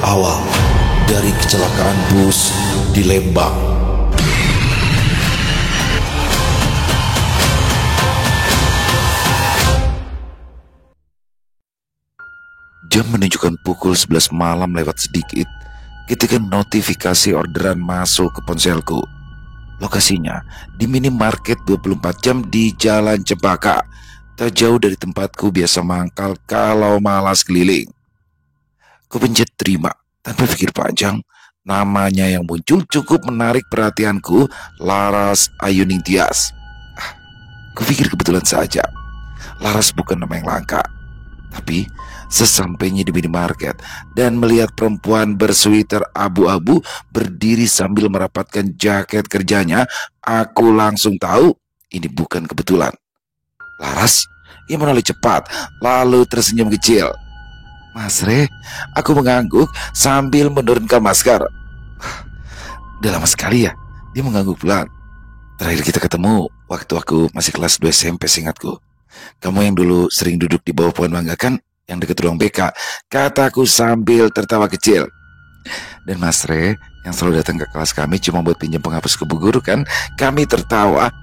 awal dari kecelakaan bus di Lembang. Jam menunjukkan pukul 11 malam lewat sedikit ketika notifikasi orderan masuk ke ponselku. Lokasinya di minimarket 24 jam di Jalan Cempaka, tak jauh dari tempatku biasa mangkal kalau malas keliling. Ku pencet terima tanpa pikir panjang. Namanya yang muncul cukup menarik perhatianku, Laras Ayuning Tias. Kupikir kebetulan saja. Laras bukan nama yang langka. Tapi sesampainya di minimarket dan melihat perempuan bersweater abu-abu berdiri sambil merapatkan jaket kerjanya, aku langsung tahu ini bukan kebetulan. Laras, ia menoleh cepat lalu tersenyum kecil. "Mas Re," aku mengangguk sambil menurunkan masker. Udah lama sekali ya, dia mengangguk pelan. "Terakhir kita ketemu waktu aku masih kelas 2 SMP seingatku. Kamu yang dulu sering duduk di bawah pohon mangga kan, yang dekat ruang BK," kataku sambil tertawa kecil. "Dan Mas Re yang selalu datang ke kelas kami cuma buat pinjam penghapus kubu guru kan?" Kami tertawa.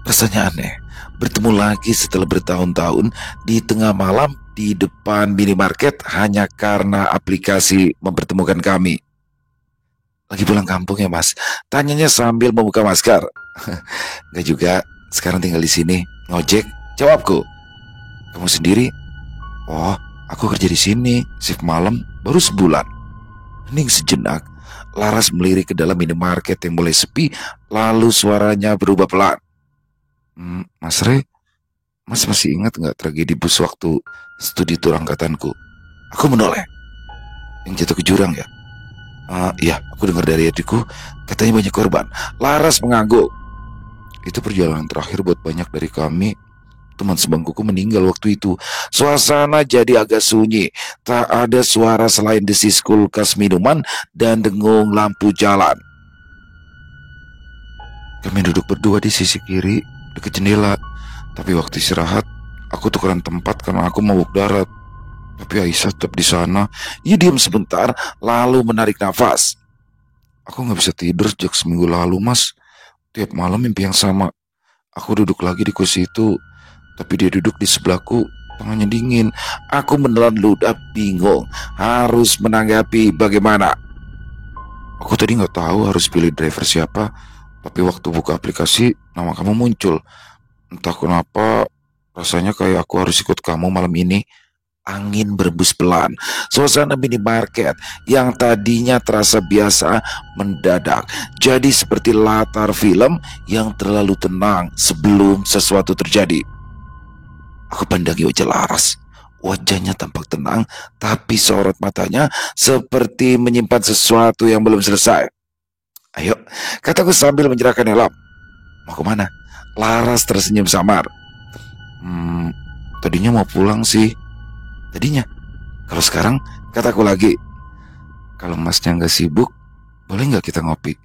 Rasanya aneh bertemu lagi setelah bertahun-tahun di tengah malam di depan minimarket hanya karena aplikasi mempertemukan kami. "Lagi pulang kampung ya Mas?" tanyanya sambil membuka masker. "Enggak juga, sekarang tinggal di sini, ngojek," jawabku. "Kamu sendiri?" "Oh, aku kerja di sini, shift malam, baru sebulan." Hening sejenak, Laras melirik ke dalam minimarket yang mulai sepi, lalu suaranya berubah pelan. "Mas Re, Mas masih ingat nggak tragedi bus waktu studi tur angkatanku?" Aku menoleh. "Yang jatuh ke jurang ya?" Iya, aku dengar dari adikku, katanya banyak korban." Laras mengangguk. "Itu perjalanan terakhir buat banyak dari kami. Teman sebangkuku meninggal waktu itu." Suasana jadi agak sunyi. Tak ada suara selain desis kulkas minuman dan dengung lampu jalan. Kami duduk berdua di sisi kiri, dekat jendela. Tapi waktu istirahat, aku tukeran tempat karena aku mabuk darat. Tapi Aisyah tetap di sana. Ia diam sebentar, lalu menarik nafas. "Aku gak bisa tidur sejak seminggu lalu, Mas. Tiap malam mimpi yang sama. Aku duduk lagi di kursi itu, tapi dia duduk di sebelahku, tangannya dingin." Aku menelan ludah bingung harus menanggapi bagaimana. "Aku tadi gak tahu harus pilih driver siapa, tapi waktu buka aplikasi, nama kamu muncul. Entah kenapa, rasanya kayak aku harus ikut kamu malam ini." Angin berembus pelan. Suasana minimarket yang tadinya terasa biasa mendadak jadi seperti latar film yang terlalu tenang sebelum sesuatu terjadi. Aku pandangi wajah Laras. Wajahnya tampak tenang, tapi sorot matanya seperti menyimpan sesuatu yang belum selesai. "Ayo," kataku sambil menyerahkan helm. "Mau kemana?" Laras tersenyum samar. Tadinya mau pulang sih." "Tadinya? Kalau sekarang?" kataku lagi. "Kalau Masnya nggak sibuk, boleh nggak kita ngopi?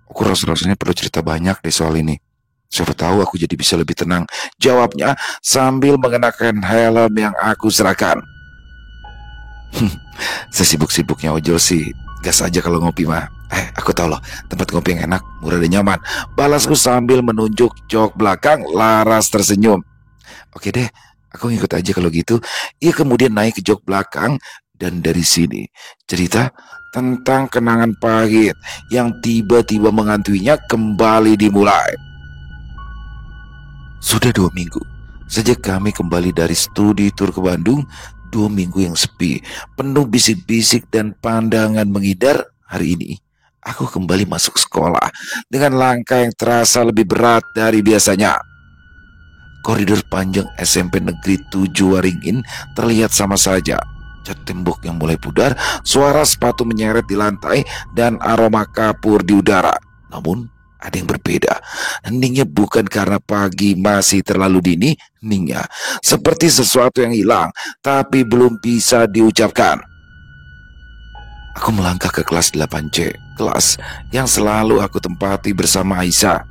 Aku rasanya perlu cerita banyak deh soal ini. Siapa tahu aku jadi bisa lebih tenang," jawabnya sambil mengenakan helm yang aku serahkan. "Sesibuk-sibuknya ojol sih, gas aja kalau ngopi mah. Aku tahu loh tempat ngopi yang enak, murah dan nyaman," balasku sambil menunjuk jok belakang. Laras tersenyum. "Oke deh, aku ngikut aja kalau gitu." Ia kemudian naik ke jok belakang dan dari sini cerita tentang kenangan pahit yang tiba-tiba mengantuinya kembali dimulai. Sudah 2 minggu sejak kami kembali dari studi tur ke Bandung. 2 minggu yang sepi, penuh bisik-bisik dan pandangan menghindar. Hari ini aku kembali masuk sekolah dengan langkah yang terasa lebih berat dari biasanya. Koridor panjang SMP Negeri 7 Waringin terlihat sama saja. Cat tembok yang mulai pudar, suara sepatu menyeret di lantai, dan aroma kapur di udara. Namun ada yang berbeda. Heningnya bukan karena pagi masih terlalu dini. Heningnya seperti sesuatu yang hilang tapi belum bisa diucapkan. Aku melangkah ke kelas 8C, kelas yang selalu aku tempati bersama Aisyah.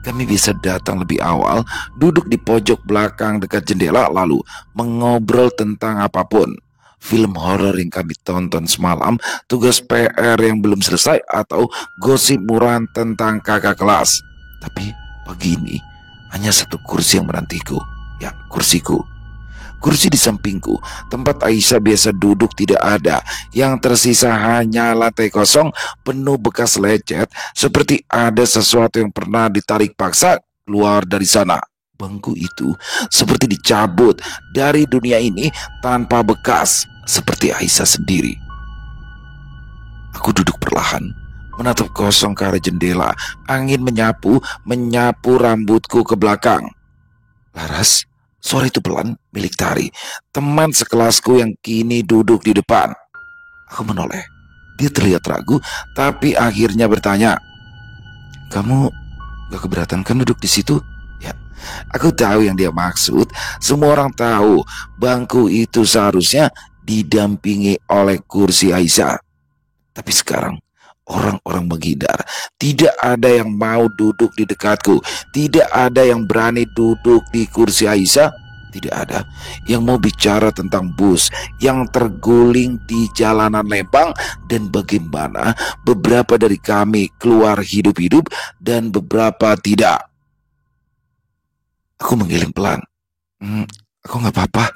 Kami bisa datang lebih awal, duduk di pojok belakang dekat jendela, lalu mengobrol tentang apapun. film horor yang kami tonton semalam, tugas PR yang belum selesai, atau gosip murahan tentang kakak kelas. Tapi pagi ini hanya satu kursi yang menantiku. Ya, kursiku. Kursi di sampingku, tempat Aisyah biasa duduk, tidak ada. Yang tersisa hanya lantai kosong, penuh bekas lecet, seperti ada sesuatu yang pernah ditarik paksa keluar dari sana. Bangku itu seperti dicabut dari dunia ini tanpa bekas, seperti Aisyah sendiri. Aku duduk perlahan, menatap kosong ke arah jendela. Angin menyapu rambutku ke belakang. Laras, suara itu pelan, milik Tari, teman sekelasku yang kini duduk di depan. Aku menoleh. Dia terlihat ragu, tapi akhirnya bertanya, "Kamu gak keberatan kan duduk di situ?" Ya, aku tahu yang dia maksud. Semua orang tahu bangku itu seharusnya didampingi oleh kursi Aisyah. Tapi sekarang orang-orang menghindar. Tidak ada yang mau duduk di dekatku. Tidak ada yang berani duduk di kursi Aisyah. Tidak ada yang mau bicara tentang bus yang terguling di jalanan Lembang dan bagaimana beberapa dari kami keluar hidup-hidup dan beberapa tidak. Aku menggiling pelan. Aku gak apa-apa.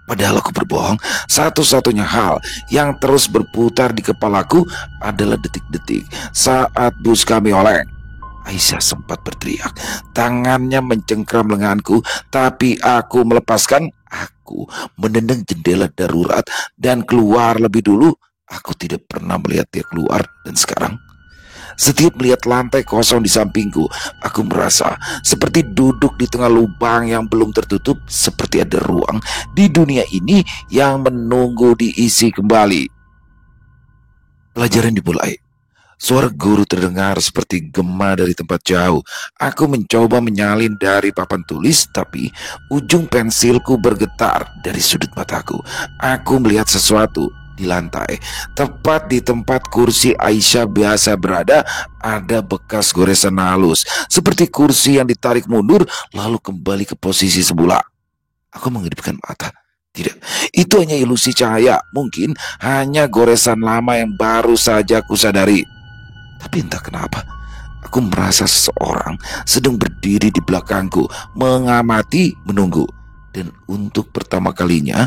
Padahal aku berbohong. Satu-satunya hal yang terus berputar di kepalaku adalah detik-detik saat bus kami oleng. Aisyah sempat berteriak. Tangannya mencengkram lenganku, tapi aku melepaskan. Aku menendang jendela darurat dan keluar lebih dulu. Aku tidak pernah melihat dia keluar, dan sekarang setiap melihat lantai kosong di sampingku, aku merasa seperti duduk di tengah lubang yang belum tertutup, seperti ada ruang di dunia ini yang menunggu diisi kembali. Pelajaran dimulai. Suara guru terdengar seperti gema dari tempat jauh. Aku mencoba menyalin dari papan tulis, tapi ujung pensilku bergetar dari sudut mataku. Aku melihat sesuatu di lantai. Tepat di tempat kursi Aisyah biasa berada, ada bekas goresan halus, seperti kursi yang ditarik mundur lalu kembali ke posisi semula. Aku mengedipkan mata. Tidak, itu hanya ilusi cahaya. Mungkin hanya goresan lama yang baru saja kusadari. Tapi entah kenapa, aku merasa seseorang sedang berdiri di belakangku, mengamati, menunggu. Dan untuk pertama kalinya,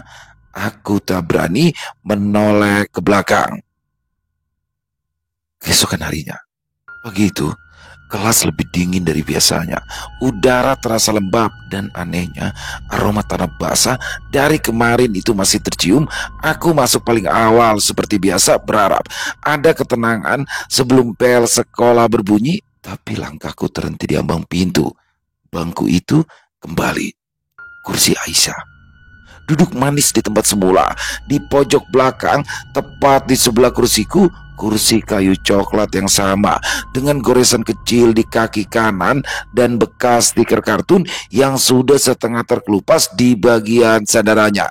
aku tak berani menoleh ke belakang. Keesokan harinya, pagi itu, kelas lebih dingin dari biasanya. Udara terasa lembab dan anehnya aroma tanah basah dari kemarin itu masih tercium. Aku masuk paling awal seperti biasa, berharap ada ketenangan sebelum bel sekolah berbunyi. Tapi langkahku terhenti di ambang pintu. Bangku itu kembali. Kursi Aisyah duduk manis di tempat semula, di pojok belakang, tepat di sebelah kursiku. Kursi kayu coklat yang sama, dengan goresan kecil di kaki kanan dan bekas stiker kartun yang sudah setengah terkelupas di bagian sandarannya.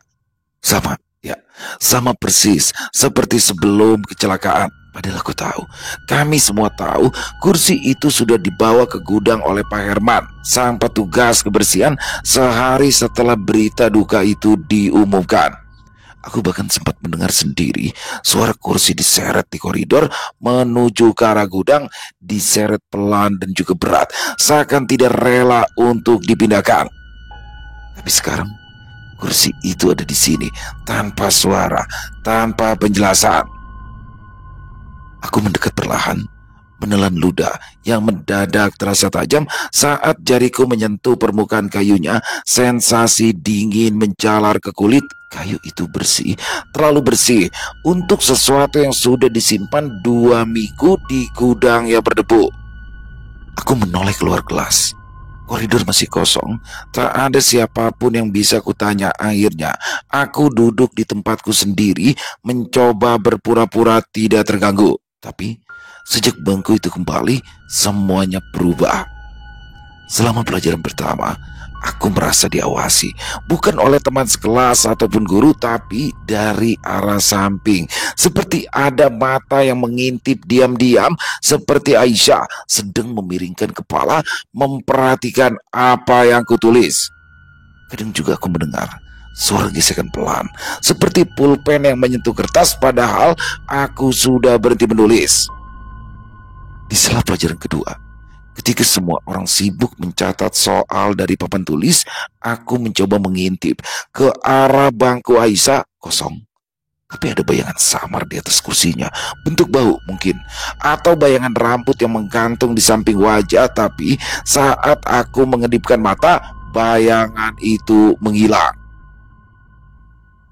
Sama, ya, sama persis seperti sebelum kecelakaan. Padahal aku tahu, kami semua tahu, kursi itu sudah dibawa ke gudang oleh Pak Herman, sang petugas kebersihan, sehari setelah berita duka itu diumumkan. Aku bahkan sempat mendengar sendiri suara kursi diseret di koridor menuju ke arah gudang, diseret pelan dan juga berat, seakan tidak rela untuk dipindahkan. Tapi sekarang kursi itu ada di sini, tanpa suara, tanpa penjelasan. Aku mendekat perlahan, menelan ludah yang mendadak terasa tajam saat jariku menyentuh permukaan kayunya. Sensasi dingin menjalar ke kulit. Kayu itu bersih, terlalu bersih untuk sesuatu yang sudah disimpan 2 minggu di gudang yang berdebu. Aku menoleh keluar kelas. Koridor masih kosong, tak ada siapapun yang bisa kutanya. Akhirnya aku duduk di tempatku sendiri, mencoba berpura-pura tidak terganggu. Tapi sejak bangku itu kembali, semuanya berubah. Selama pelajaran pertama, aku merasa diawasi, bukan oleh teman sekelas ataupun guru, tapi dari arah samping. Seperti ada mata yang mengintip diam-diam, seperti Aisyah sedang memiringkan kepala, memperhatikan apa yang kutulis. Kadang juga aku mendengar Suara gesekan pelan, seperti pulpen yang menyentuh kertas padahal aku sudah berhenti menulis. Di sela pelajaran kedua, ketika semua orang sibuk mencatat soal dari papan tulis, aku mencoba mengintip ke arah bangku Aisyah kosong. Tapi ada bayangan samar di atas kursinya, bentuk bahu mungkin, atau bayangan rambut yang menggantung di samping wajah. Tapi saat aku mengedipkan mata, bayangan itu menghilang.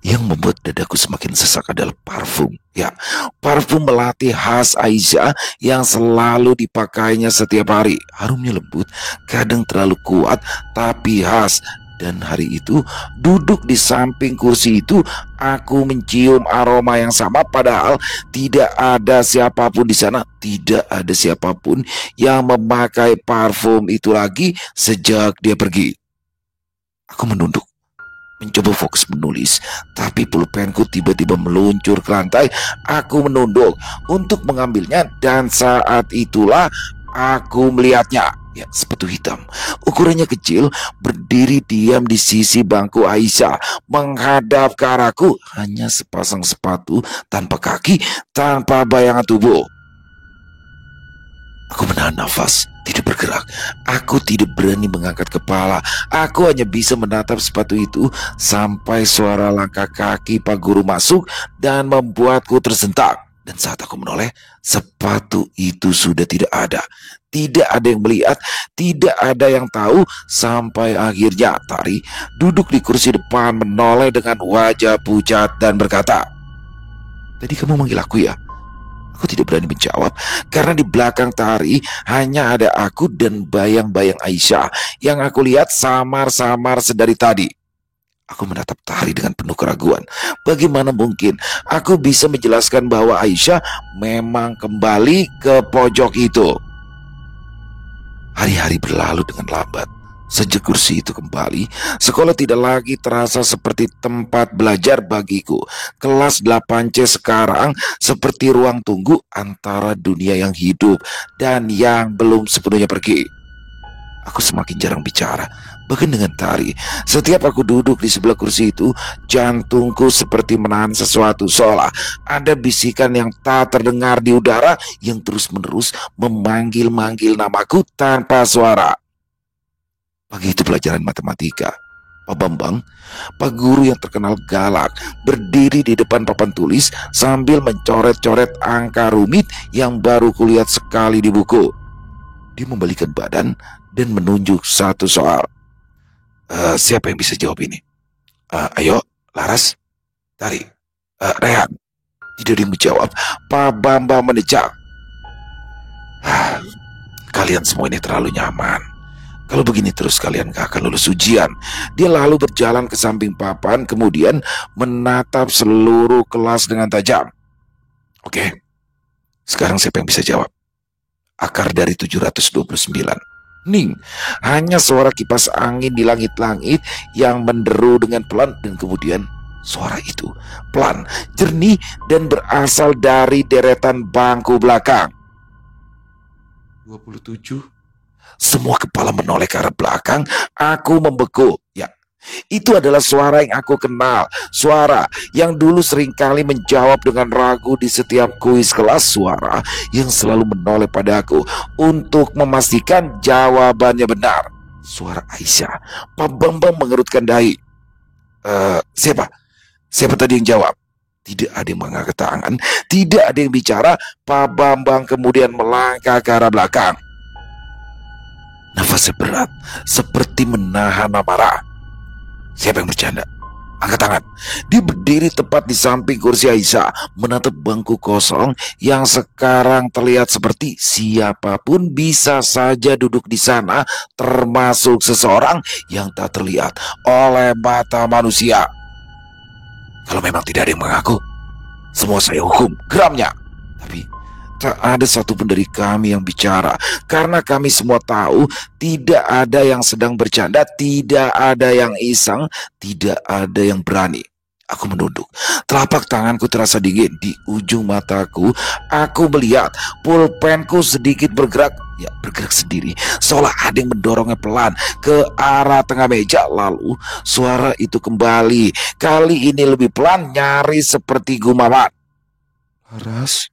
Yang membuat dadaku semakin sesak adalah parfum. Ya, parfum melati khas Aisyah yang selalu dipakainya setiap hari. Harumnya lembut, kadang terlalu kuat, tapi khas. Dan hari itu, duduk di samping kursi itu, aku mencium aroma yang sama padahal tidak ada siapapun di sana. Tidak ada siapapun yang memakai parfum itu lagi sejak dia pergi. Aku menunduk, mencoba fokus menulis, tapi pulpenku tiba-tiba meluncur ke lantai. Aku menunduk untuk mengambilnya dan saat itulah aku melihatnya. Ya, sepatu hitam, ukurannya kecil, berdiri diam di sisi bangku Aisyah, menghadap ke arahku. Hanya sepasang sepatu tanpa kaki, tanpa bayangan tubuh. Aku menahan nafas, tidak bergerak. Aku tidak berani mengangkat kepala. Aku hanya bisa menatap sepatu itu sampai suara langkah kaki Pak Guru masuk dan membuatku tersentak. Dan saat aku menoleh, sepatu itu sudah tidak ada. Tidak ada yang melihat, tidak ada yang tahu. Sampai akhirnya Tari duduk di kursi depan menoleh dengan wajah pucat dan berkata, "Tadi kamu manggil aku ya?" Aku tidak berani menjawab karena di belakang Tari hanya ada aku dan bayang-bayang Aisyah yang aku lihat samar-samar sedari tadi. Aku menatap Tari dengan penuh keraguan. Bagaimana mungkin aku bisa menjelaskan bahwa Aisyah memang kembali ke pojok itu? Hari-hari berlalu dengan lambat. Sejak kursi itu kembali, sekolah tidak lagi terasa seperti tempat belajar bagiku. Kelas 8C sekarang seperti ruang tunggu antara dunia yang hidup dan yang belum sepenuhnya pergi. Aku semakin jarang bicara, bahkan dengan Tari. Setiap aku duduk di sebelah kursi itu, jantungku seperti menahan sesuatu, seolah ada bisikan yang tak terdengar di udara yang terus-menerus memanggil-manggil namaku tanpa suara. Pagi itu pelajaran matematika. Pak Bambang, Pak Guru yang terkenal galak, berdiri di depan papan tulis sambil mencoret-coret angka rumit yang baru kulihat sekali di buku. Dia membalikkan badan dan menunjuk satu soal. Siapa yang bisa jawab ini? Ayo, Laras, Tari, Rehan. Tidak ada yang menjawab. Pak Bambang mendesak. Kalian semua ini terlalu nyaman. Kalau begini terus kalian gak akan lulus ujian. Dia lalu berjalan ke samping papan, kemudian menatap seluruh kelas dengan tajam. Oke, sekarang siapa yang bisa jawab? Akar dari 729. Ning, hanya suara kipas angin di langit-langit yang menderu dengan pelan. Dan kemudian suara itu pelan, jernih, dan berasal dari deretan bangku belakang. 27. Semua kepala menoleh ke arah belakang. Aku membeku. Ya, itu adalah suara yang aku kenal. Suara yang dulu seringkali menjawab dengan ragu di setiap kuis kelas. Suara yang selalu menoleh padaku untuk memastikan jawabannya benar. Suara Aisyah. Pak Bambang mengerutkan dahi. Siapa? Siapa tadi yang jawab? Tidak ada yang mengangkat tangan. Tidak ada yang bicara. Pak Bambang kemudian melangkah ke arah belakang. Nafasnya berat, seperti menahan amarah. Siapa yang bercanda? Angkat tangan. Dia berdiri tepat di samping kursi Aisyah, menatap bangku kosong yang sekarang terlihat seperti siapapun bisa saja duduk di sana, termasuk seseorang yang tak terlihat oleh mata manusia. Kalau memang tidak ada yang mengaku, semua saya hukum, geramnya. Tapi tak ada satupun dari kami yang bicara, karena kami semua tahu tidak ada yang sedang bercanda, tidak ada yang iseng, tidak ada yang berani. Aku menunduk. Telapak tanganku terasa dingin. Di ujung mataku, aku melihat pulpenku sedikit bergerak. Ya, bergerak sendiri. Seolah ada yang mendorongnya pelan ke arah tengah meja. Lalu suara itu kembali. Kali ini lebih pelan, nyaris seperti gumaman. Laras,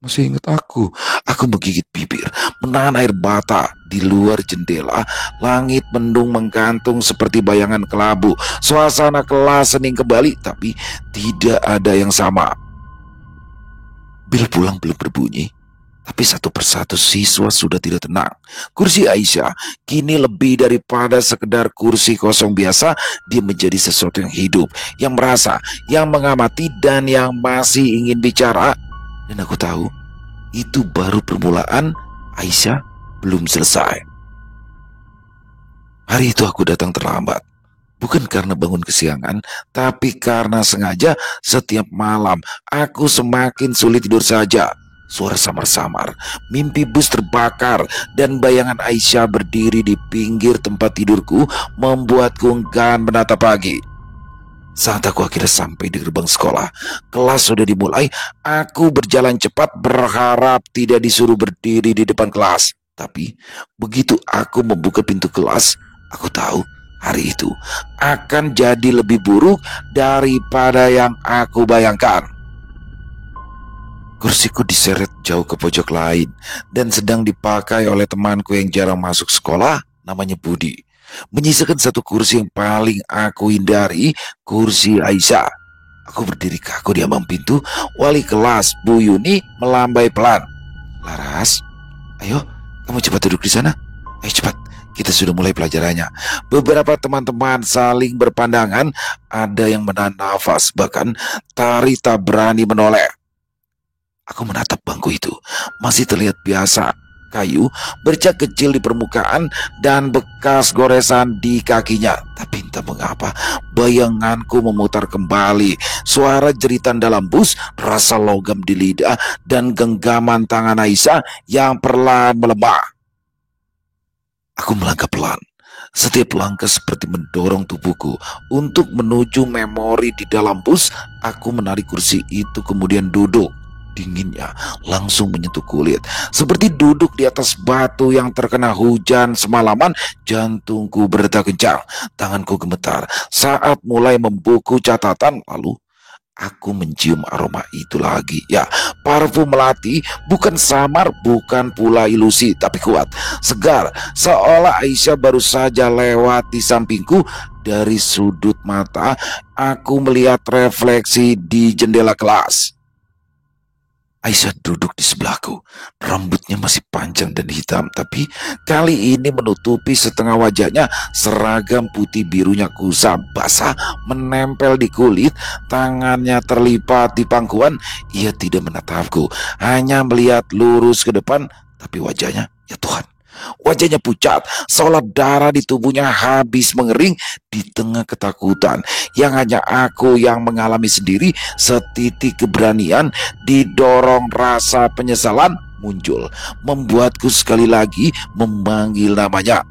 masih ingat aku? Aku menggigit bibir, menahan air mata. Di luar jendela, langit mendung menggantung seperti bayangan kelabu. Suasana kelas hening kembali, tapi tidak ada yang sama. Bel pulang belum berbunyi, tapi satu persatu siswa sudah tidak tenang. Kursi Aisyah kini lebih daripada sekedar kursi kosong biasa. Dia menjadi sesuatu yang hidup, yang merasa, yang mengamati, dan yang masih ingin bicara. Dan aku tahu, itu baru permulaan. Aisyah belum selesai. Hari itu aku datang terlambat. Bukan karena bangun kesiangan, tapi karena sengaja setiap malam aku semakin sulit tidur saja. Suara samar-samar, mimpi bus terbakar, dan bayangan Aisyah berdiri di pinggir tempat tidurku membuatku enggan menatap pagi. Saat aku akhirnya sampai di gerbang sekolah, kelas sudah dimulai. Aku berjalan cepat berharap tidak disuruh berdiri di depan kelas. Tapi begitu aku membuka pintu kelas, aku tahu hari itu akan jadi lebih buruk daripada yang aku bayangkan. Kursiku diseret jauh ke pojok lain dan sedang dipakai oleh temanku yang jarang masuk sekolah, namanya Budi. Menyisakan satu kursi yang paling aku hindari, kursi Aisyah. Aku berdiri kaku di ambang pintu. Wali kelas, Bu Yuni, melambai pelan. Laras, ayo, kamu cepat duduk di sana. Ayo cepat, kita sudah mulai pelajarannya. Beberapa teman-teman saling berpandangan, ada yang menahan nafas, bahkan Tari tak berani menoleh. Aku menatap bangku itu, masih terlihat biasa. Kayu, bercak kecil di permukaan, dan bekas goresan di kakinya. Tapi entah mengapa, bayanganku memutar kembali. Suara jeritan dalam bus, rasa logam di lidah, dan genggaman tangan Aisyah yang perlahan melemah. Aku melangkah pelan. Setiap langkah seperti mendorong tubuhku untuk menuju memori di dalam bus. Aku menarik kursi itu kemudian duduk. Dinginnya langsung menyentuh kulit, seperti duduk di atas batu yang terkena hujan semalaman. Jantungku berdetak kencang, tanganku gemetar saat mulai membuku catatan. Lalu aku mencium aroma itu lagi. Ya, parfum melati, bukan samar, bukan pula ilusi, tapi kuat, segar, seolah Aisyah baru saja lewat di sampingku. Dari sudut mata, aku melihat refleksi di jendela kelas. Aisyah duduk di sebelahku. Rambutnya masih panjang dan hitam, tapi kali ini menutupi setengah wajahnya. Seragam putih birunya kusam, basah, menempel di kulit. Tangannya terlipat di pangkuan. Ia tidak menatapku, hanya melihat lurus ke depan. Tapi wajahnya, ya Tuhan, wajahnya pucat, seolah darah di tubuhnya habis mengering. Di tengah ketakutan yang hanya aku yang mengalami sendiri, setitik keberanian didorong rasa penyesalan muncul, membuatku sekali lagi memanggil namanya.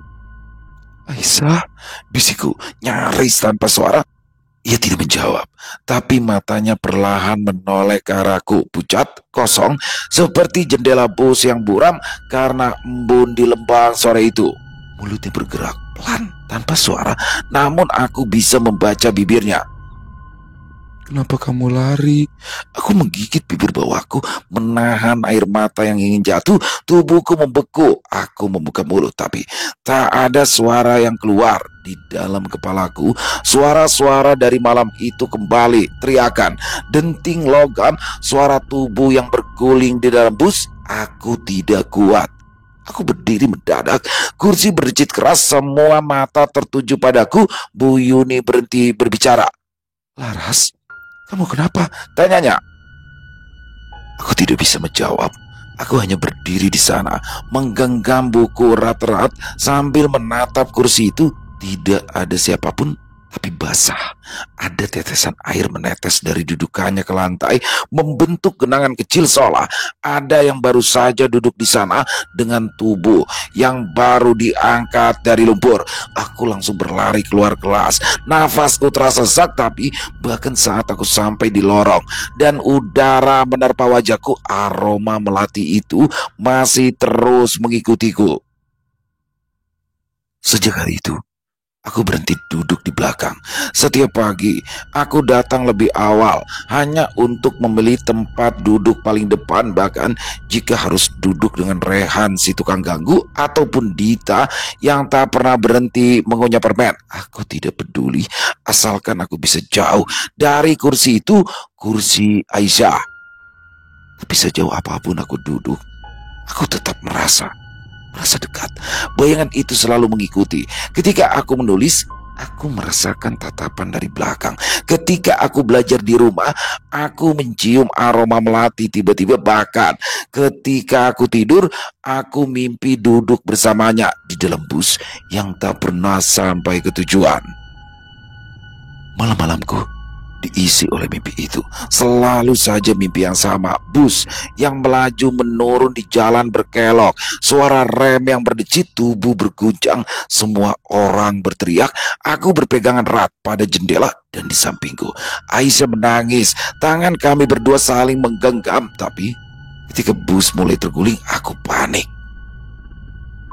Aisyah, bisikku nyaris tanpa suara. Ia tidak menjawab, tapi matanya perlahan menoleh ke arahku, pucat, kosong, seperti jendela bus yang buram karena embun di lembang sore itu. Mulutnya bergerak pelan, tanpa suara, namun aku bisa membaca bibirnya. Kenapa kamu lari? Aku menggigit bibir bawahku, menahan air mata yang ingin jatuh. Tubuhku membeku. Aku membuka mulut, tapi tak ada suara yang keluar. Di dalam kepalaku, suara-suara dari malam itu kembali. Teriakan, denting logam, suara tubuh yang berguling di dalam bus. Aku tidak kuat. Aku berdiri mendadak, kursi berdecit keras, semua mata tertuju padaku. Bu Yuni berhenti berbicara. Laras, kamu kenapa? Tanyanya. Aku tidak bisa menjawab. Aku hanya berdiri di sana, menggenggam buku erat-erat sambil menatap kursi itu. Tidak ada siapapun tapi basah. Ada tetesan air menetes dari dudukannya ke lantai, membentuk genangan kecil seolah ada yang baru saja duduk di sana dengan tubuh yang baru diangkat dari lumpur. Aku langsung berlari keluar kelas. Nafasku terasa sesak, tapi bahkan saat aku sampai di lorong dan udara menerpa wajahku, aroma melati itu masih terus mengikutiku. Sejak hari itu, aku berhenti duduk di belakang. Setiap pagi, aku datang lebih awal hanya untuk memilih tempat duduk paling depan, bahkan jika harus duduk dengan Rehan si tukang ganggu ataupun Dita yang tak pernah berhenti mengunyah permen. Aku tidak peduli asalkan aku bisa jauh dari kursi itu, kursi Aisyah. Tapi sejauh apapun aku duduk, aku tetap merasa dekat. Bayangan itu selalu mengikuti. Ketika aku menulis, aku merasakan tatapan dari belakang. Ketika aku belajar di rumah, aku mencium aroma melati tiba-tiba. Bahkan ketika aku tidur, aku mimpi duduk bersamanya di dalam bus yang tak pernah sampai ke tujuan. Malam-malamku diisi oleh mimpi itu. Selalu saja mimpi yang sama. Bus yang melaju menurun di jalan berkelok. Suara rem yang berdecit, tubuh berguncang. Semua orang berteriak. Aku berpegangan erat pada jendela dan di sampingku Aisyah menangis. Tangan kami berdua saling menggenggam. Tapi ketika bus mulai terguling, aku panik.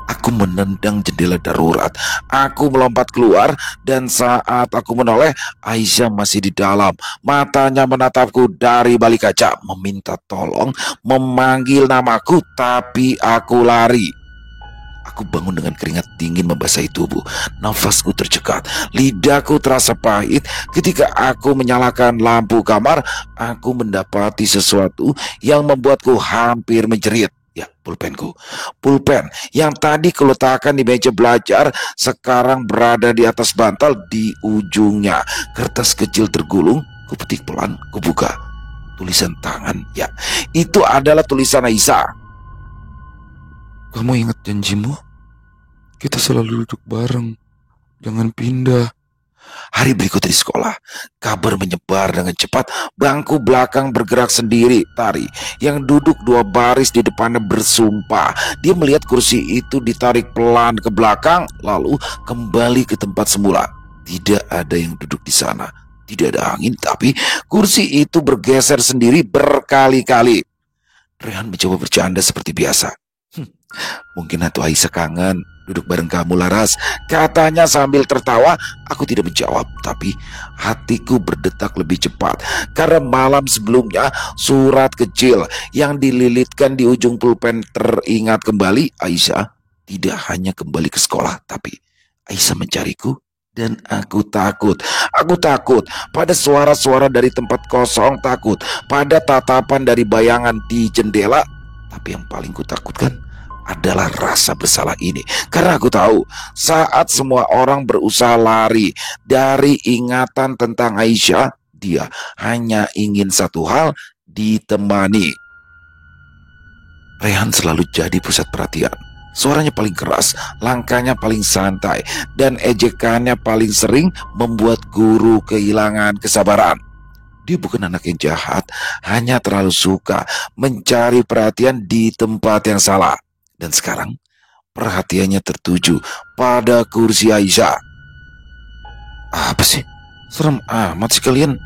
Aku menendang jendela darurat. Aku melompat keluar dan saat aku menoleh, Aisyah masih di dalam. Matanya menatapku dari balik kaca, meminta tolong, memanggil namaku, tapi aku lari. Aku bangun dengan keringat dingin membasahi tubuh. Nafasku tercekat, lidahku terasa pahit. Ketika aku menyalakan lampu kamar, aku mendapati sesuatu yang membuatku hampir menjerit. Ya, pulpenku. Pulpen yang tadi kuletakkan di meja belajar sekarang berada di atas bantal di ujungnya. Kertas kecil tergulung, kupetik pelan, kubuka. Tulisan tangan, ya, itu adalah tulisan Aisyah. Kamu ingat janjimu? Kita selalu duduk bareng. Jangan pindah. Hari berikutnya di sekolah, kabar menyebar dengan cepat. Bangku belakang bergerak sendiri. Tari yang duduk dua baris di depannya bersumpah. Dia melihat kursi itu ditarik pelan ke belakang, lalu kembali ke tempat semula. Tidak ada yang duduk di sana. Tidak ada angin, tapi kursi itu bergeser sendiri berkali-kali. Rehan mencoba bercanda seperti biasa. Mungkin Hatu Aisyah kangen duduk bareng kamu, Laras, katanya sambil tertawa. Aku tidak menjawab, tapi hatiku berdetak lebih cepat. Karena malam sebelumnya, surat kecil yang dililitkan di ujung pulpen teringat kembali. Aisyah tidak hanya kembali ke sekolah, tapi Aisyah mencariku. Dan aku takut. Aku takut pada suara-suara dari tempat kosong, takut pada tatapan dari bayangan di jendela. Tapi yang paling kutakutkan adalah rasa bersalah ini. Karena aku tahu saat semua orang berusaha lari dari ingatan tentang Aisyah, dia hanya ingin satu hal, ditemani. Rehan selalu jadi pusat perhatian. Suaranya paling keras, langkahnya paling santai, dan ejekannya paling sering membuat guru kehilangan kesabaran. Dia bukan anak yang jahat, hanya terlalu suka mencari perhatian di tempat yang salah. Dan sekarang perhatiannya tertuju pada kursi Aisyah. Apa sih? Serem amat sih kalian.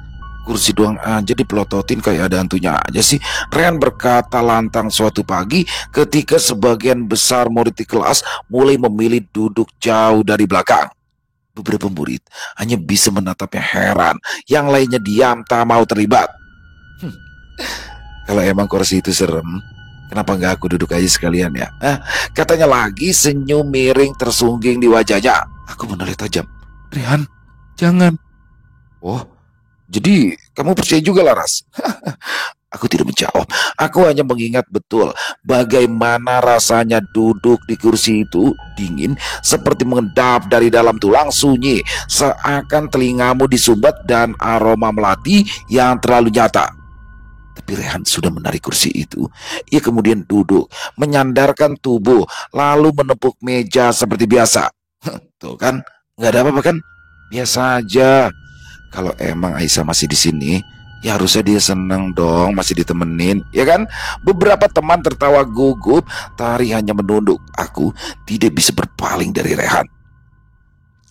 Kursi doang aja dipelototin kayak ada hantunya aja sih. Rehan berkata lantang suatu pagi ketika sebagian besar murid di kelas mulai memilih duduk jauh dari belakang. Beberapa murid hanya bisa menatapnya heran. Yang lainnya diam tak mau terlibat. Kalau emang kursi itu serem, kenapa nggak aku duduk aja sekalian ya? Katanya lagi, senyum miring tersungging di wajahnya. Aku menoleh tajam. Rehan, jangan. Oh, jadi kamu percaya juga, Laras? Aku tidak menjawab. Aku hanya mengingat betul bagaimana rasanya duduk di kursi itu, dingin seperti mengendap dari dalam tulang, sunyi seakan telingamu disumbat, dan aroma melati yang terlalu nyata. Tapi Rehan sudah menarik kursi itu. Ia kemudian duduk, menyandarkan tubuh, lalu menepuk meja seperti biasa. Tuh kan, nggak ada apa-apa kan? Biasa aja. Kalau emang Aisyah masih di sini, ya harusnya dia seneng dong masih ditemenin, ya kan? Beberapa teman tertawa gugup, Tari hanya menunduk. Aku tidak bisa berpaling dari Rehan.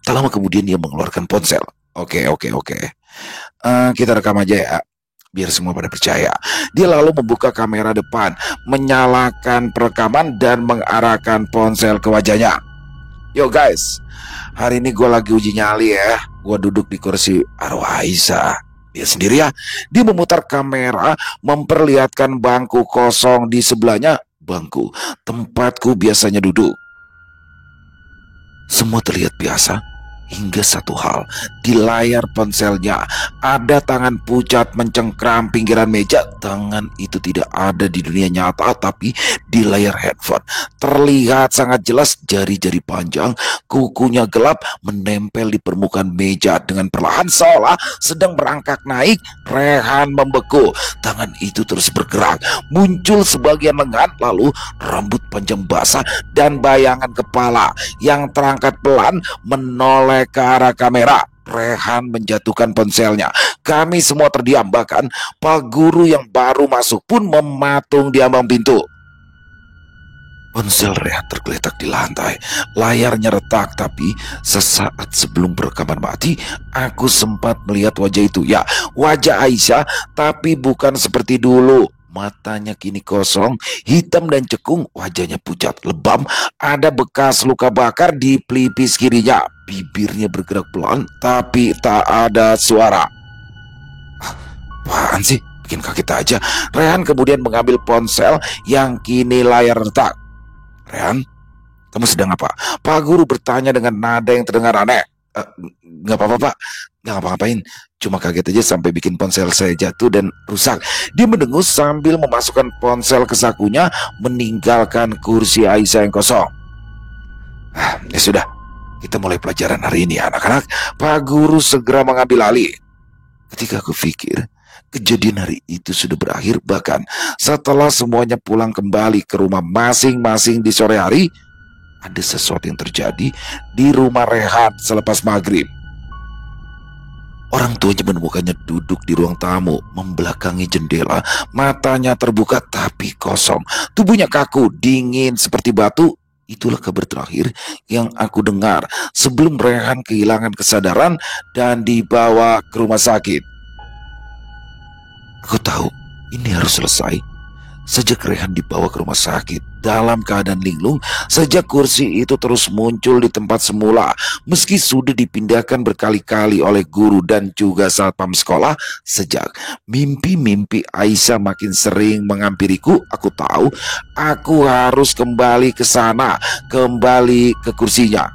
Tak lama kemudian dia mengeluarkan ponsel. Oke. Kita rekam aja ya, biar semua pada percaya. Dia lalu membuka kamera depan, menyalakan perekaman dan mengarahkan ponsel ke wajahnya. Yo guys, hari ini gue lagi uji nyali ya. Gue duduk di kursi arwah Aisyah. Dia sendiri ya. Dia memutar kamera, memperlihatkan bangku kosong di sebelahnya. Bangku tempatku biasanya duduk. Semua terlihat biasa. Hingga satu hal, di layar ponselnya ada tangan pucat mencengkram pinggiran meja. Tangan itu tidak ada di dunia nyata, tapi di layar handphone terlihat sangat jelas. Jari-jari panjang, kukunya gelap, menempel di permukaan meja dengan perlahan seolah sedang merangkak naik. Rehan membeku. Tangan itu terus bergerak, muncul sebagian lengan, lalu rambut panjang basah dan bayangan kepala yang terangkat pelan menoleh ke arah kamera. Rehan menjatuhkan ponselnya. Kami semua terdiam, bahkan Pak Guru yang baru masuk pun mematung di ambang pintu. Ponsel Rehan tergeletak di lantai. Layarnya retak, tapi sesaat sebelum perekaman mati, aku sempat melihat wajah itu. Ya, wajah Aisyah, tapi bukan seperti dulu. Matanya kini kosong, hitam dan cekung, wajahnya pucat, lebam, ada bekas luka bakar di pelipis kirinya. Bibirnya bergerak pelan, tapi tak ada suara. Apaan sih? Bikin kaget aja. Rehan kemudian mengambil ponsel yang kini layar retak. Rehan, kamu sedang apa? Pak Guru bertanya dengan nada yang terdengar aneh. Nggak apa-apa Pak, nggak ngapa-ngapain. Cuma kaget aja sampai bikin ponsel saya jatuh dan rusak. Dia mendengus sambil memasukkan ponsel ke sakunya, meninggalkan kursi Aisyah yang kosong. Ya sudah, kita mulai pelajaran hari ini anak-anak. Pak Guru segera mengambil alih. Ketika aku pikir kejadian hari itu sudah berakhir, bahkan setelah semuanya pulang kembali ke rumah masing-masing di sore hari, ada sesuatu yang terjadi di rumah Rehan selepas maghrib. Orang tuanya menemukannya duduk di ruang tamu, membelakangi jendela, matanya terbuka tapi kosong, tubuhnya kaku, dingin seperti batu. Itulah kabar terakhir yang aku dengar sebelum Rehan kehilangan kesadaran dan dibawa ke rumah sakit. Aku tahu ini harus selesai. Sejak Rehan dibawa ke rumah sakit dalam keadaan linglung, sejak kursi itu terus muncul di tempat semula, meski sudah dipindahkan berkali-kali oleh guru dan juga satpam sekolah. Sejak mimpi-mimpi Aisyah makin sering menghampiriku, aku tahu aku harus kembali ke sana, kembali ke kursinya.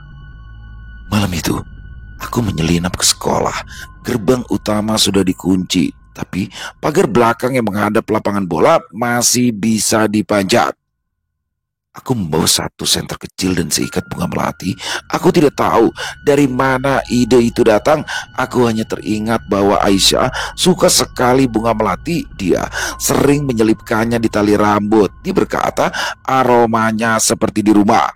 Malam itu, aku menyelinap ke sekolah. Gerbang utama sudah dikunci, tapi pagar belakang yang menghadap lapangan bola masih bisa dipanjat. Aku membawa satu senter kecil dan seikat bunga melati. Aku tidak tahu dari mana ide itu datang. Aku hanya teringat bahwa Aisyah suka sekali bunga melati. Dia sering menyelipkannya di tali rambut. Dia berkata aromanya seperti di rumah.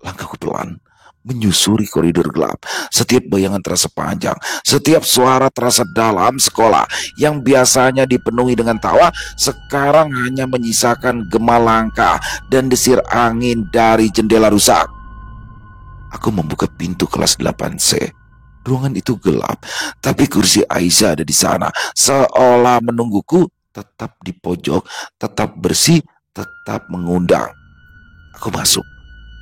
Langkahku pelan menyusuri koridor gelap. Setiap bayangan terasa panjang, setiap suara terasa dalam. Sekolah yang biasanya dipenuhi dengan tawa sekarang hanya menyisakan gema langkah dan desir angin dari jendela rusak. Aku membuka pintu kelas 8C. Ruangan itu gelap, tapi kursi Aisyah ada di sana, seolah menungguku, tetap di pojok, tetap bersih, tetap mengundang. Aku masuk,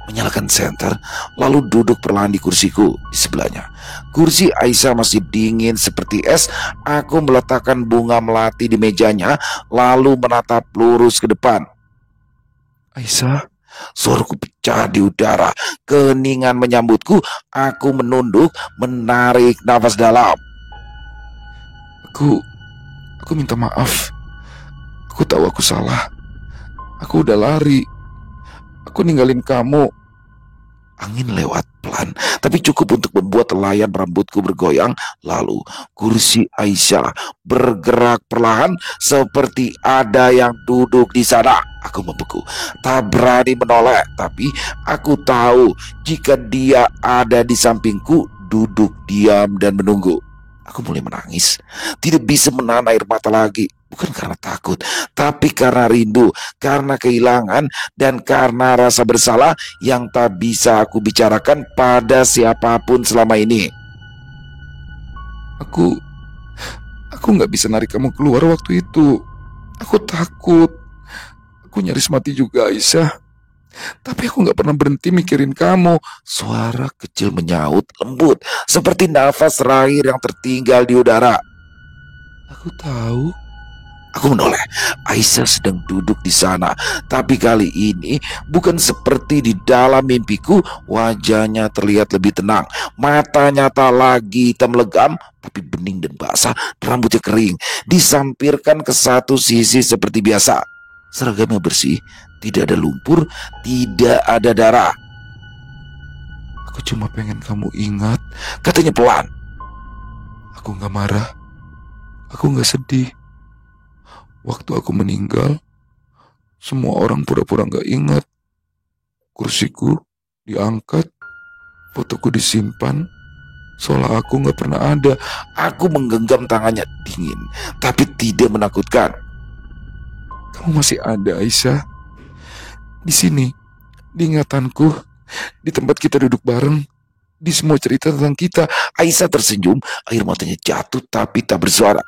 menyalakan senter, lalu duduk perlahan di kursiku di sebelahnya. Kursi Aisyah masih dingin seperti es. Aku meletakkan bunga melati di mejanya, lalu menatap lurus ke depan. Aisyah, suaraku pecah di udara. Keheningan menyambutku. Aku menunduk, menarik nafas dalam. Aku minta maaf. Aku tahu aku salah. Aku udah lari. Aku ninggalin kamu. Angin lewat pelan, tapi cukup untuk membuat layan rambutku bergoyang. Lalu kursi Aisyah bergerak perlahan, seperti ada yang duduk di sana. Aku membeku, tak berani menoleh, tapi aku tahu jika dia ada di sampingku, duduk diam dan menunggu. Aku mulai menangis, tidak bisa menahan air mata lagi. Bukan karena takut, tapi karena rindu, karena kehilangan, dan karena rasa bersalah yang tak bisa aku bicarakan pada siapapun selama ini. Aku nggak bisa narik kamu keluar waktu itu. Aku takut. Aku nyaris mati juga, Aisyah. Tapi aku nggak pernah berhenti mikirin kamu. Suara kecil menyaut lembut, seperti nafas terakhir yang tertinggal di udara. Aku tahu. Aku menoleh. Aisyah sedang duduk di sana, tapi kali ini bukan seperti di dalam mimpiku. Wajahnya terlihat lebih tenang, matanya tak lagi hitam legam, tapi bening dan basah. Rambutnya kering, disampirkan ke satu sisi seperti biasa. Seragamnya bersih, tidak ada lumpur, tidak ada darah. Aku cuma pengen kamu ingat, Katanya pelan. aku nggak marah. Aku nggak sedih. Waktu aku meninggal, semua orang pura-pura nggak ingat. Kursiku diangkat, fotoku disimpan, seolah aku nggak pernah ada. Aku menggenggam tangannya, dingin tapi tidak menakutkan. Kamu masih ada, Aisyah. Di sini, di ingatanku, di tempat kita duduk bareng, di semua cerita tentang kita. Aisyah tersenyum, air matanya jatuh tapi tak bersuara.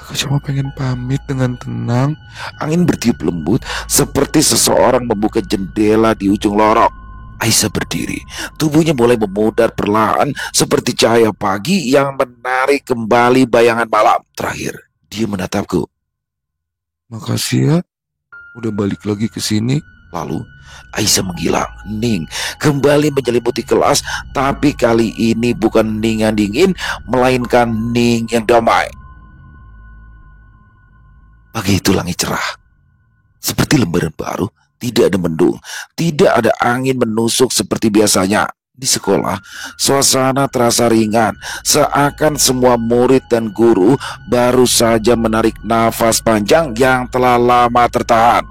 Aku cuma pengen pamit dengan tenang. Angin bertiup lembut seperti seseorang membuka jendela di ujung lorong. Aisyah berdiri, tubuhnya mulai memudar perlahan seperti cahaya pagi yang menarik kembali bayangan malam. Terakhir, dia menatapku. Makasih ya, udah balik lagi ke sini. Lalu Aisyah menghilang, hening, kembali menyelimuti kelas, tapi kali ini bukan hening yang dingin, melainkan hening yang damai. Pagi itu langit cerah, seperti lembaran baru, tidak ada mendung, tidak ada angin menusuk seperti biasanya. Di sekolah, suasana terasa ringan, seakan semua murid dan guru baru saja menarik nafas panjang yang telah lama tertahan.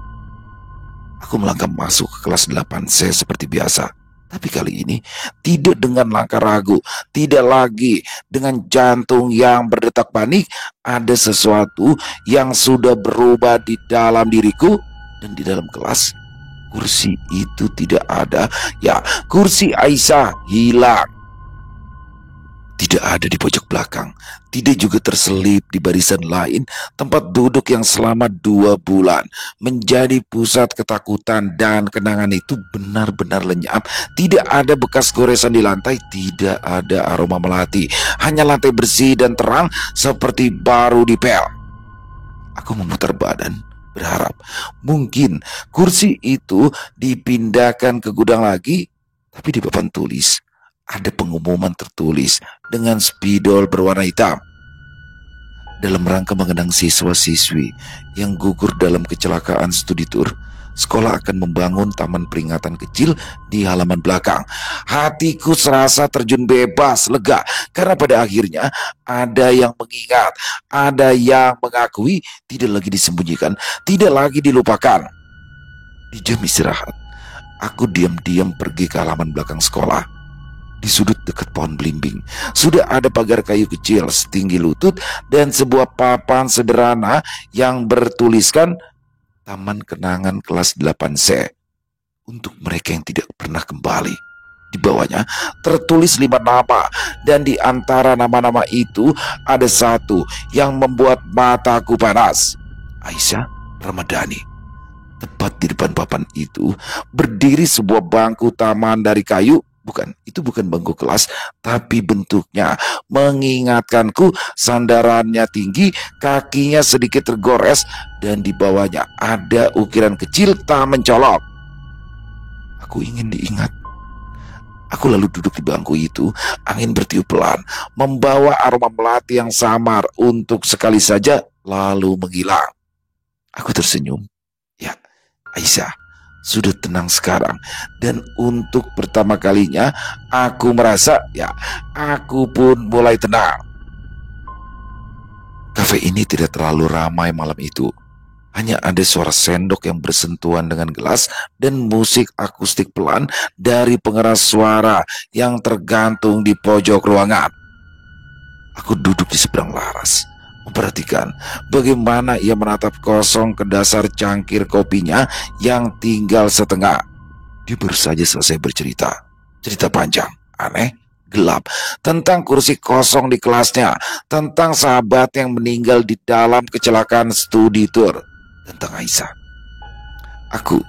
Aku melangkah masuk ke kelas 8C seperti biasa. Tapi kali ini tidak dengan langkah ragu, tidak lagi dengan jantung yang berdetak panik. Ada sesuatu yang sudah berubah di dalam diriku dan di dalam kelas. Kursi itu tidak ada. Ya, kursi Aisyah hilang. Tidak ada di pojok belakang, tidak juga terselip di barisan lain. Tempat duduk yang selama 2 bulan menjadi pusat ketakutan dan kenangan itu benar-benar lenyap. Tidak ada bekas goresan di lantai, tidak ada aroma melati, hanya lantai bersih dan terang seperti baru dipel. Aku memutar badan, berharap mungkin kursi itu dipindahkan ke gudang lagi. Tapi di papan tulis ada pengumuman tertulis dengan spidol berwarna hitam. Dalam rangka mengenang siswa-siswi yang gugur dalam kecelakaan studi tour, sekolah akan membangun taman peringatan kecil di halaman belakang. Hatiku serasa terjun bebas, lega, karena pada akhirnya ada yang mengingat, ada yang mengakui, tidak lagi disembunyikan, tidak lagi dilupakan. Di jam istirahat, aku diam-diam pergi ke halaman belakang sekolah. Di sudut dekat pohon belimbing sudah ada pagar kayu kecil setinggi lutut dan sebuah papan sederhana yang bertuliskan Taman Kenangan Kelas 8C untuk mereka yang tidak pernah kembali. Di bawahnya tertulis 5 nama, dan di antara nama-nama itu ada satu yang membuat mataku panas. Aisyah Ramadhani. Tepat di depan papan itu berdiri sebuah bangku taman dari kayu. Itu bukan bangku kelas, tapi bentuknya mengingatkanku. Sandarannya tinggi, kakinya sedikit tergores, dan di bawahnya ada ukiran kecil tak mencolok. Aku ingin diingat. Aku lalu duduk di bangku itu. Angin bertiup pelan, membawa aroma melati yang samar untuk sekali saja lalu menghilang. Aku tersenyum. Ya, Aisyah sudah tenang sekarang, dan untuk pertama kalinya aku merasa, ya, aku pun mulai tenang. Kafe ini tidak terlalu ramai malam itu. Hanya ada suara sendok yang bersentuhan dengan gelas dan musik akustik pelan dari pengeras suara yang tergantung di pojok ruangan. Aku duduk di seberang Laras, memperhatikan bagaimana ia menatap kosong ke dasar cangkir kopinya yang tinggal setengah. Dia baru saja selesai bercerita. Cerita panjang, aneh, gelap, tentang kursi kosong di kelasnya, tentang sahabat yang meninggal di dalam kecelakaan studi tour, tentang Aisyah. Aku,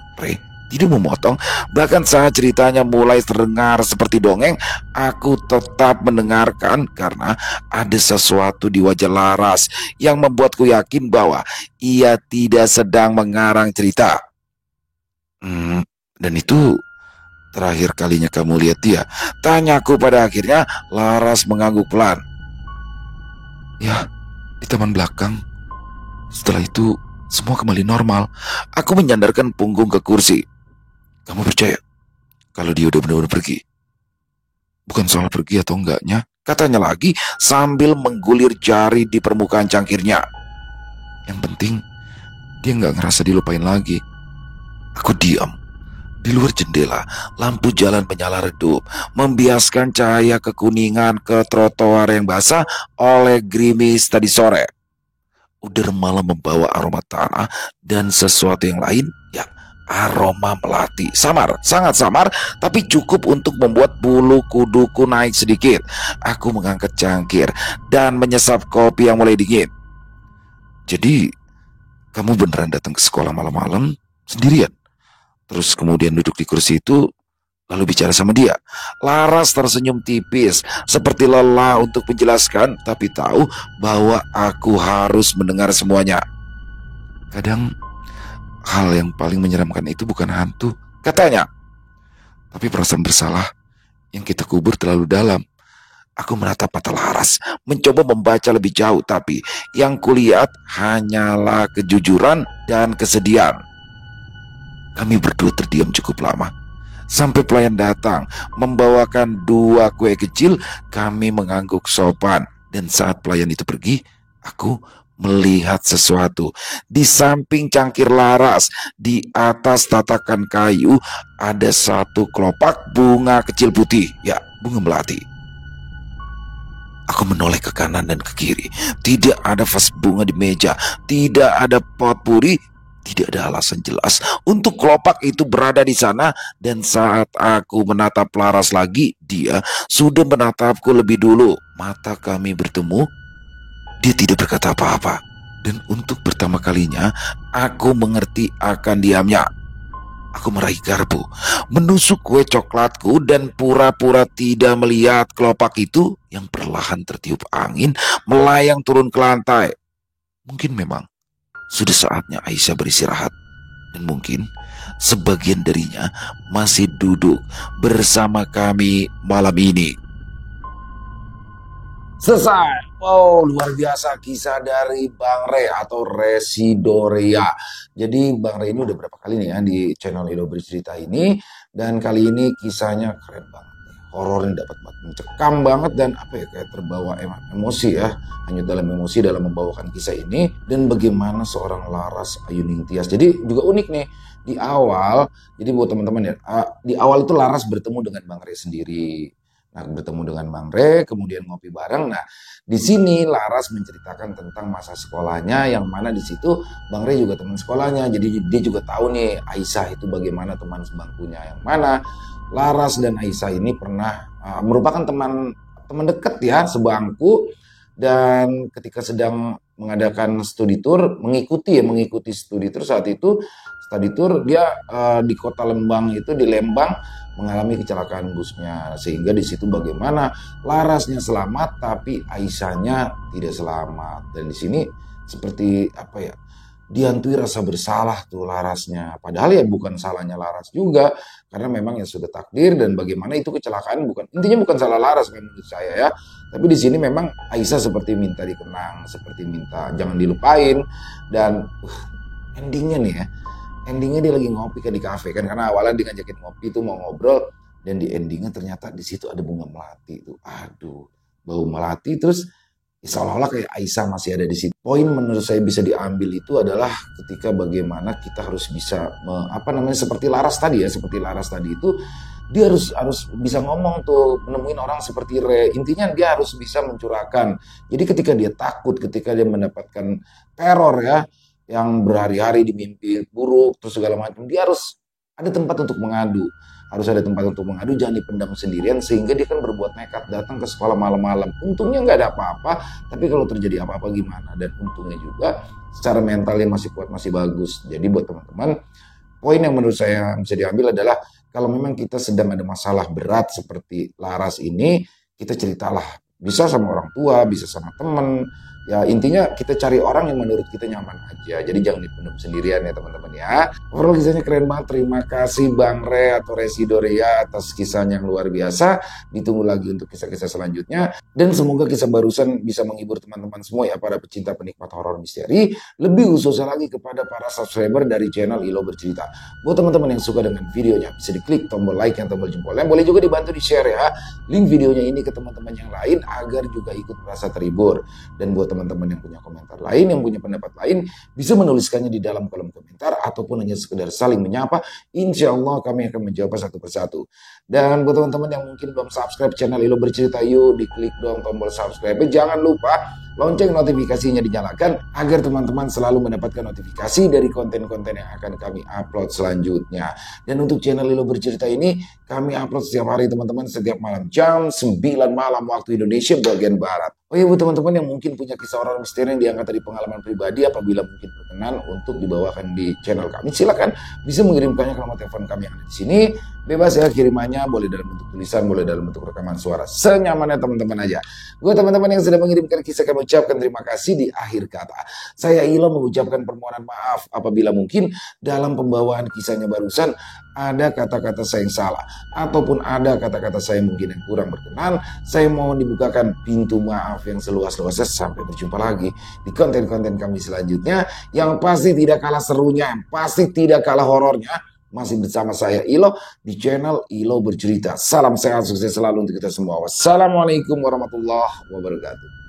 tidak memotong. Bahkan saat ceritanya mulai terdengar seperti dongeng, aku tetap mendengarkan karena ada sesuatu di wajah Laras yang membuatku yakin bahwa ia tidak sedang mengarang cerita. Dan itu terakhir kalinya kamu lihat dia? Tanyaku pada akhirnya. Laras mengangguk pelan. Ya, di taman belakang. Setelah itu semua kembali normal. Aku menyandarkan punggung ke kursi. Kamu percaya kalau dia udah benar-benar pergi? Bukan soal pergi atau enggaknya, katanya lagi sambil menggulir jari di permukaan cangkirnya. Yang penting dia nggak ngerasa dilupain lagi. Aku diam. Di luar jendela, lampu jalan menyala redup, membiaskan cahaya kekuningan ke trotoar yang basah oleh gerimis tadi sore. Udara malam membawa aroma tanah dan sesuatu yang lain, ya, aroma melati. Samar, sangat samar, tapi cukup untuk membuat bulu kuduku naik sedikit. Aku mengangkat cangkir dan menyesap kopi yang mulai dingin. Jadi, kamu beneran datang ke sekolah malam-malam sendirian? Terus kemudian duduk di kursi itu, lalu bicara sama dia? Laras tersenyum tipis, seperti lelah untuk menjelaskan, tapi tahu bahwa aku harus mendengar semuanya. Kadang, hal yang paling menyeramkan itu bukan hantu, katanya, tapi perasaan bersalah yang kita kubur terlalu dalam. Aku menatap mata Laras, mencoba membaca lebih jauh, tapi yang kulihat hanyalah kejujuran dan kesedihan. Kami berdua terdiam cukup lama, sampai pelayan datang membawakan 2 kue kecil. Kami mengangguk sopan, dan saat pelayan itu pergi, aku melihat sesuatu. Di samping cangkir Laras, di atas tatakan kayu, ada 1 kelopak bunga kecil putih, ya, bunga melati. Aku menoleh ke kanan dan ke kiri. Tidak ada vas bunga di meja, tidak ada pot puri. Tidak ada alasan jelas untuk kelopak itu berada di sana. Dan saat aku menatap Laras lagi, dia sudah menatapku lebih dulu. Mata kami bertemu. Dia tidak berkata apa-apa. Dan untuk pertama kalinya, aku mengerti akan diamnya. Aku meraih garpu, menusuk kue coklatku, dan pura-pura tidak melihat kelopak itu yang perlahan tertiup angin melayang turun ke lantai. Mungkin memang sudah saatnya Aisyah beristirahat, dan mungkin sebagian darinya masih duduk bersama kami malam ini. Selesai. Wow, luar biasa kisah dari Bang Re atau Residoria. Jadi Bang Re ini udah berapa kali nih ya di channel Ido Bercerita ini, dan kali ini kisahnya keren banget. Horornya dapat banget, mencekam banget, dan apa ya, kayak terbawa emosi ya, hanyut dalam emosi dalam membawakan kisah ini. Dan bagaimana seorang Laras Ayuning Tias. Jadi juga unik nih di awal. Jadi buat teman-teman ya, di awal itu Laras bertemu dengan Bang Re sendiri. Nah, bertemu dengan Bang Re, kemudian ngopi bareng. Nah, di sini Laras menceritakan tentang masa sekolahnya, yang mana di situ Bang Re juga teman sekolahnya. Jadi dia juga tahu nih Aisyah itu bagaimana teman sebangkunya, yang mana Laras dan Aisyah ini pernah merupakan teman dekat ya, sebangku. Dan ketika sedang mengadakan studi tour, mengikuti studi tour, saat itu studi tour dia di kota Lembang, itu di Lembang, mengalami kecelakaan busnya, sehingga di situ bagaimana Larasnya selamat tapi Aisyahnya tidak selamat. Dan di sini seperti apa ya, dihantui rasa bersalah tuh Larasnya, padahal ya bukan salahnya Laras juga, karena memang ya sudah takdir. Dan bagaimana itu kecelakaan intinya bukan salah Laras menurut saya ya, tapi di sini memang Aisyah seperti minta dikenang, seperti minta jangan dilupain. Dan endingnya nih ya, endingnya dia lagi ngopi kan di kafe kan, karena awalnya dia ngajakin ngopi tuh mau ngobrol, dan di endingnya ternyata di situ ada bunga melati itu. Aduh, bau melati. Terus seolah-olah kayak Aisyah masih ada di situ. Poin menurut saya bisa diambil itu adalah ketika bagaimana kita harus bisa seperti Laras tadi ya, seperti Laras tadi itu dia harus bisa ngomong tuh, menemuin orang seperti Re. Intinya dia harus bisa mencurahkan. Jadi ketika dia takut, ketika dia mendapatkan teror ya, yang berhari-hari di mimpi buruk terus segala macam, dia harus ada tempat untuk mengadu. Harus ada tempat untuk mengadu, jangan dipendam sendirian sehingga dia kan berbuat nekat datang ke sekolah malam-malam. Untungnya nggak ada apa-apa, tapi kalau terjadi apa-apa gimana? Dan untungnya juga secara mentalnya masih kuat, masih bagus. Jadi buat teman-teman, poin yang menurut saya bisa diambil adalah kalau memang kita sedang ada masalah berat seperti Laras ini, kita ceritalah. Bisa sama orang tua, bisa sama teman. Ya intinya kita cari orang yang menurut kita nyaman aja. Jadi jangan dipendam sendirian ya teman-teman ya. Overall kisahnya keren banget. Terima kasih Bang Re atau Resido Rea atas kisahnya yang luar biasa. Ditunggu lagi untuk kisah-kisah selanjutnya. Dan semoga kisah barusan bisa menghibur teman-teman semua ya, para pecinta penikmat horor misteri. Lebih khususnya lagi kepada para subscriber dari channel Ilo Bercerita. Buat teman-teman yang suka dengan videonya, bisa diklik tombol like yang tombol jempolnya. Boleh juga dibantu di share ya link videonya ini ke teman-teman yang lain agar juga ikut merasa terhibur. Dan buat teman-teman yang punya komentar lain, yang punya pendapat lain, bisa menuliskannya di dalam kolom komentar ataupun hanya sekedar saling menyapa. Insya Allah kami akan menjawab satu persatu. Dan buat teman-teman yang mungkin belum subscribe channel Ilo Bercerita, yuk diklik dong tombol subscribe. Jangan lupa lonceng notifikasinya dinyalakan agar teman-teman selalu mendapatkan notifikasi dari konten-konten yang akan kami upload selanjutnya. Dan untuk channel Ilo Bercerita ini kami upload setiap hari teman-teman, setiap malam jam 9 malam waktu Indonesia bagian Barat. Oh iya buat teman-teman yang mungkin punya kisah horor misteri yang diangkat dari pengalaman pribadi, apabila mungkin berkenan untuk dibawakan di channel kami, silakan bisa mengirimkannya ke nomor telepon kami yang ada di sini. Bebas ya kirimannya, boleh dalam bentuk tulisan, boleh dalam bentuk rekaman suara, senyamannya teman-teman aja. Buat teman-teman yang sudah mengirimkan kisah, kami ucapkan terima kasih di akhir kata. Saya Ilo mengucapkan permohonan maaf apabila mungkin dalam pembawaan kisahnya barusan ada kata-kata saya yang salah ataupun ada kata-kata saya mungkin yang kurang berkenan. Saya mohon dibukakan pintu maaf yang seluas-luasnya. Sampai berjumpa lagi di konten-konten kami selanjutnya yang pasti tidak kalah serunya, yang pasti tidak kalah horornya. Masih bersama saya Ilo di channel Ilo Bercerita. Salam sehat, sukses selalu untuk kita semua. Wassalamualaikum warahmatullahi wabarakatuh.